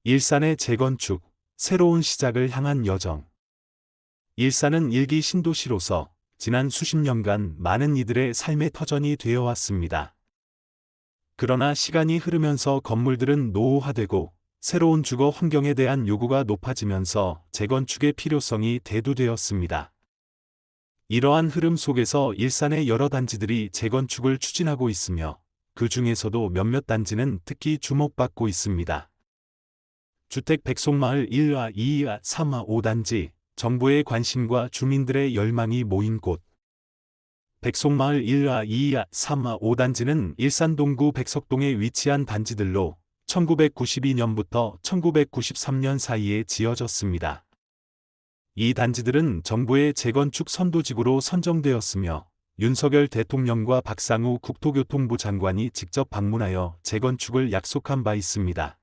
일산의 재건축, 새로운 시작을 향한 여정. 일산은 일기 신도시로서 지난 수십 년간 많은 이들의 삶의 터전이 되어 왔습니다. 그러나 시간이 흐르면서 건물들은 노후화되고 새로운 주거 환경에 대한 요구가 높아지면서 재건축의 필요성이 대두되었습니다. 이러한 흐름 속에서 일산의 여러 단지들이 재건축을 추진하고 있으며 그 중에서도 몇몇 단지는 특히 주목받고 있습니다. 주택 백송마을 1화, 2화, 3화, 5단지, 정부의 관심과 주민들의 열망이 모인 곳. 백송마을 1화, 2화, 3화, 5단지는 일산 동구 백석동에 위치한 단지들로 1992년부터 1993년 사이에 지어졌습니다. 이 단지들은 정부의 재건축 선도지구로 선정되었으며 윤석열 대통령과 박상우 국토교통부 장관이 직접 방문하여 재건축을 약속한 바 있습니다.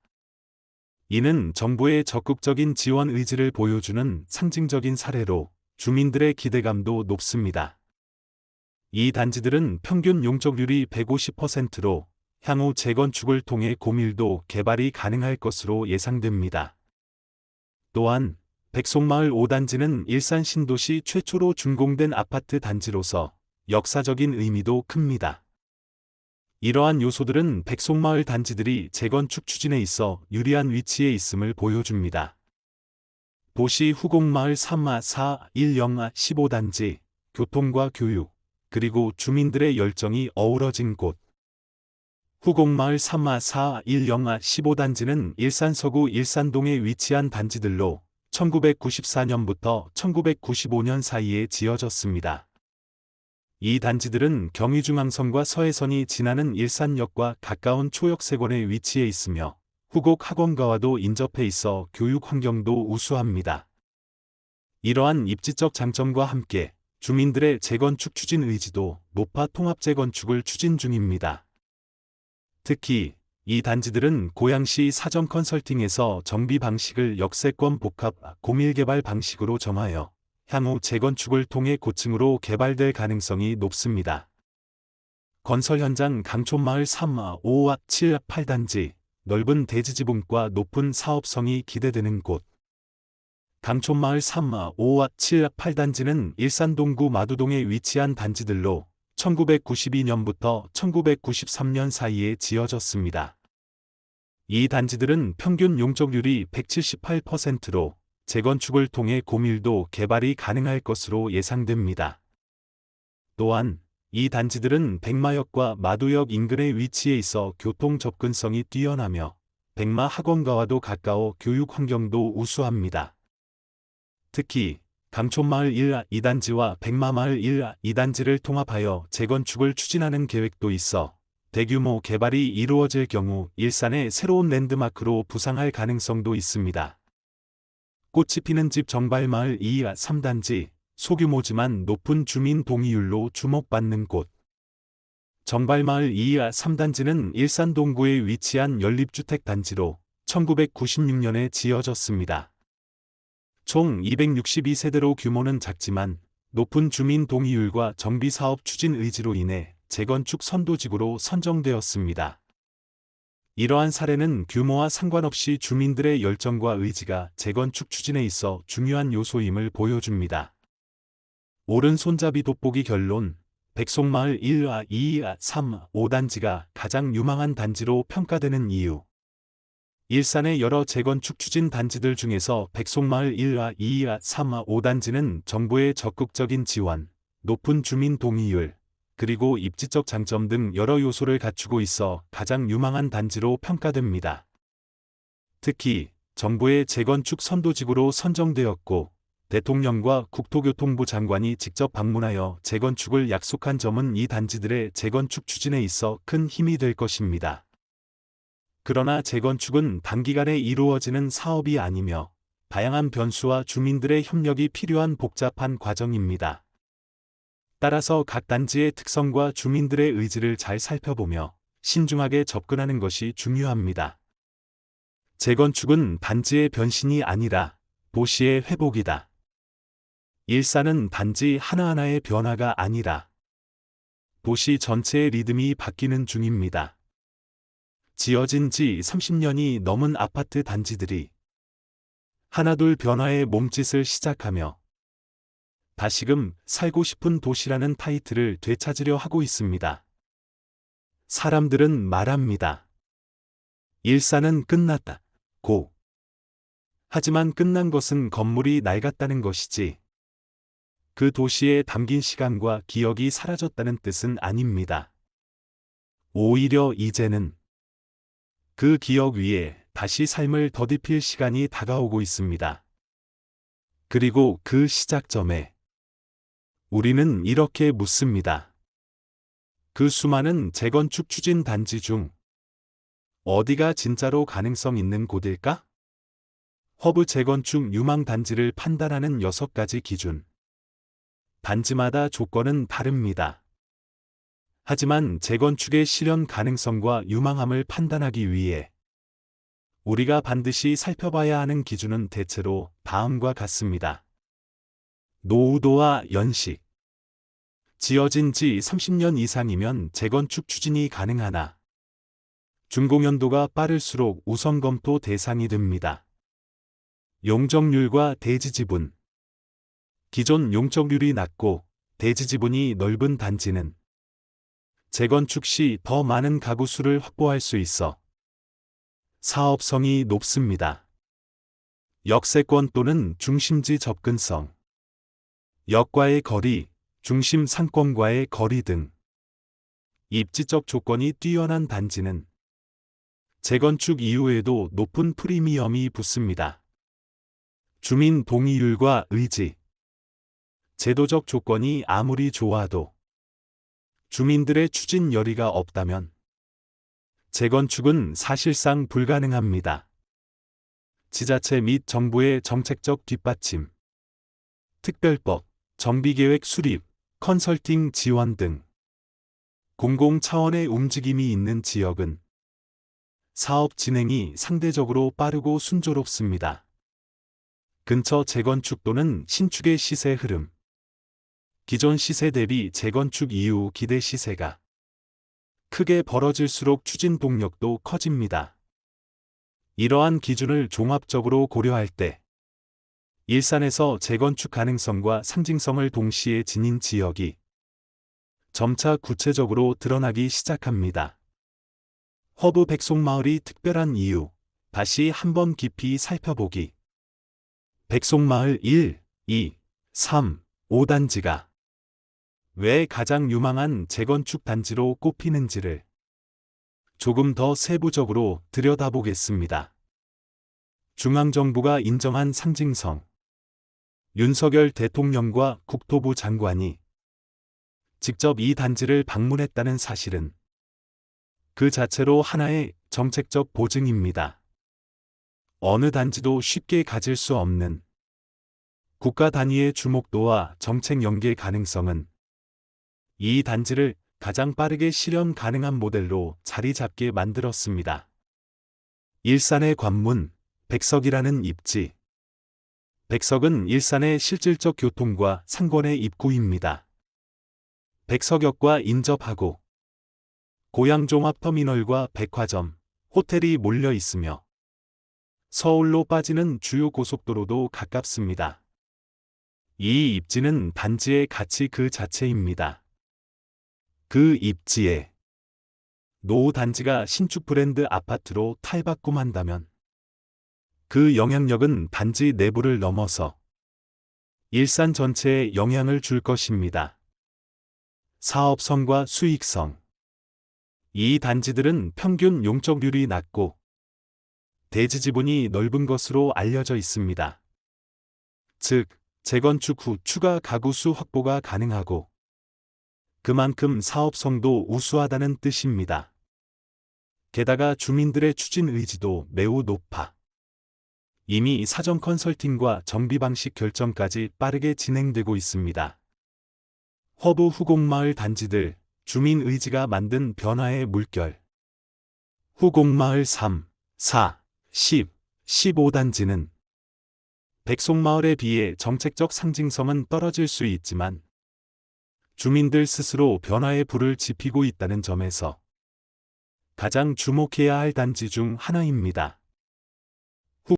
이는 정부의 적극적인 지원 의지를 보여주는 상징적인 사례로 주민들의 기대감도 높습니다. 이 단지들은 평균 용적률이 150%로 향후 재건축을 통해 고밀도 개발이 가능할 것으로 예상됩니다. 또한 백송마을 5단지는 일산 신도시 최초로 준공된 아파트 단지로서 역사적인 의미도 큽니다. 이러한 요소들은 백송마을 단지들이 재건축 추진에 있어 유리한 위치에 있음을 보여줍니다. 도시 후곡마을 3화, 4, 10화, 15단지, 교통과 교육, 그리고 주민들의 열정이 어우러진 곳. 후곡마을 3화, 4, 10화, 15단지는 일산 서구 일산동에 위치한 단지들로 1994년부터 1995년 사이에 지어졌습니다. 이 단지들은 경의중앙선과 서해선이 지나는 일산역과 가까운 초역세권에 위치해 있으며 후곡 학원가와도 인접해 있어 교육 환경도 우수합니다. 이러한 입지적 장점과 함께 주민들의 재건축 추진 의지도 높아 통합 재건축을 추진 중입니다. 특히 이 단지들은 고양시 사전 컨설팅에서 정비 방식을 역세권 복합 고밀개발 방식으로 정하여 향후 재건축을 통해 고층으로 개발될 가능성이 높습니다. 건설 현장 강촌마을 3화, 5화, 7화, 8단지, 넓은 대지지붕과 높은 사업성이 기대되는 곳. 강촌마을 3화, 5화, 7화, 8단지는 일산 동구 마두동에 위치한 단지들로 1992년부터 1993년 사이에 지어졌습니다. 이 단지들은 평균 용적률이 178%로 재건축을 통해 고밀도 개발이 가능할 것으로 예상됩니다. 또한 이 단지들은 백마역과 마두역 인근에 위치해 있어 교통 접근성이 뛰어나며 백마 학원가와도 가까워 교육 환경도 우수합니다. 특히 강촌마을 1화, 2단지와 백마마을 1화, 2단지를 통합하여 재건축을 추진하는 계획도 있어 대규모 개발이 이루어질 경우 일산의 새로운 랜드마크로 부상할 가능성도 있습니다. 꽃이 피는 집 정발마을 2화, 3단지, 소규모지만 높은 주민 동의율로 주목받는 곳. 정발마을 2화, 3단지는 일산 동구에 위치한 연립주택 단지로 1996년에 지어졌습니다. 총 262세대로 규모는 작지만 높은 주민 동의율과 정비사업 추진 의지로 인해 재건축 선도지구로 선정되었습니다. 이러한 사례는 규모와 상관없이 주민들의 열정과 의지가 재건축 추진에 있어 중요한 요소임을 보여줍니다. 오른손잡이 돋보기 결론. 백송마을 1화, 2화, 3화, 5단지가 가장 유망한 단지로 평가되는 이유. 일산의 여러 재건축 추진 단지들 중에서 백송마을 1화, 2화, 3화, 5단지는 정부의 적극적인 지원, 높은 주민 동의율, 그리고 입지적 장점 등 여러 요소를 갖추고 있어 가장 유망한 단지로 평가됩니다. 특히 정부의 재건축 선도지구로 선정되었고 대통령과 국토교통부 장관이 직접 방문하여 재건축을 약속한 점은 이 단지들의 재건축 추진에 있어 큰 힘이 될 것입니다. 그러나 재건축은 단기간에 이루어지는 사업이 아니며 다양한 변수와 주민들의 협력이 필요한 복잡한 과정입니다. 따라서 각 단지의 특성과 주민들의 의지를 잘 살펴보며 신중하게 접근하는 것이 중요합니다. 재건축은 단지의 변신이 아니라 도시의 회복이다. 일산은 단지 하나하나의 변화가 아니라 도시 전체의 리듬이 바뀌는 중입니다. 지어진 지 30년이 넘은 아파트 단지들이 하나둘 변화의 몸짓을 시작하며 다시금 살고 싶은 도시라는 타이틀을 되찾으려 하고 있습니다. 사람들은 말합니다. 일산은 끝났다. 고. 하지만 끝난 것은 건물이 낡았다는 것이지 그 도시에 담긴 시간과 기억이 사라졌다는 뜻은 아닙니다. 오히려 이제는 그 기억 위에 다시 삶을 더딥힐 시간이 다가오고 있습니다. 그리고 그 시작점에 우리는 이렇게 묻습니다. 그 수많은 재건축 추진 단지 중 어디가 진짜로 가능성 있는 곳일까? 허브 재건축 유망 단지를 판단하는 6가지 기준. 단지마다 조건은 다릅니다. 하지만 재건축의 실현 가능성과 유망함을 판단하기 위해 우리가 반드시 살펴봐야 하는 기준은 대체로 다음과 같습니다. 노후도와 연식. 지어진 지 30년 이상이면 재건축 추진이 가능하나 준공연도가 빠를수록 우선 검토 대상이 됩니다. 용적률과 대지지분. 기존 용적률이 낮고 대지지분이 넓은 단지는 재건축 시 더 많은 가구 수를 확보할 수 있어 사업성이 높습니다. 역세권 또는 중심지 접근성. 역과의 거리, 중심 상권과의 거리 등 입지적 조건이 뛰어난 단지는 재건축 이후에도 높은 프리미엄이 붙습니다. 주민 동의율과 의지. 제도적 조건이 아무리 좋아도 주민들의 추진 열의가 없다면 재건축은 사실상 불가능합니다. 지자체 및 정부의 정책적 뒷받침, 특별법, 정비계획 수립, 컨설팅 지원 등 공공 차원의 움직임이 있는 지역은 사업 진행이 상대적으로 빠르고 순조롭습니다. 근처 재건축 또는 신축의 시세 흐름. 기존 시세 대비 재건축 이후 기대 시세가 크게 벌어질수록 추진 동력도 커집니다. 이러한 기준을 종합적으로 고려할 때 일산에서 재건축 가능성과 상징성을 동시에 지닌 지역이 점차 구체적으로 드러나기 시작합니다. 허브 백송마을이 특별한 이유, 다시 한번 깊이 살펴보기. 백송마을 1, 2, 3, 5단지가 왜 가장 유망한 재건축 단지로 꼽히는지를 조금 더 세부적으로 들여다보겠습니다. 중앙정부가 인정한 상징성. 윤석열 대통령과 국토부 장관이 직접 이 단지를 방문했다는 사실은 그 자체로 하나의 정책적 보증입니다. 어느 단지도 쉽게 가질 수 없는 국가 단위의 주목도와 정책 연계 가능성은 이 단지를 가장 빠르게 실현 가능한 모델로 자리 잡게 만들었습니다. 일산의 관문, 백석이라는 입지. 백석은 일산의 실질적 교통과 상권의 입구입니다. 백석역과 인접하고 고양종합터미널과 백화점, 호텔이 몰려 있으며 서울로 빠지는 주요 고속도로도 가깝습니다. 이 입지는 단지의 가치 그 자체입니다. 그 입지에 노후 단지가 신축 브랜드 아파트로 탈바꿈한다면 그 영향력은 단지 내부를 넘어서 일산 전체에 영향을 줄 것입니다. 사업성과 수익성. 이 단지들은 평균 용적률이 낮고 대지지분이 넓은 것으로 알려져 있습니다. 즉, 재건축 후 추가 가구 수 확보가 가능하고 그만큼 사업성도 우수하다는 뜻입니다. 게다가 주민들의 추진 의지도 매우 높아 이미 사전 컨설팅과 정비 방식 결정까지 빠르게 진행되고 있습니다. 허브 후곡마을 단지들, 주민 의지가 만든 변화의 물결. 후곡마을 3, 4, 10, 15단지는 백송마을에 비해 정책적 상징성은 떨어질 수 있지만 주민들 스스로 변화의 불을 지피고 있다는 점에서 가장 주목해야 할 단지 중 하나입니다.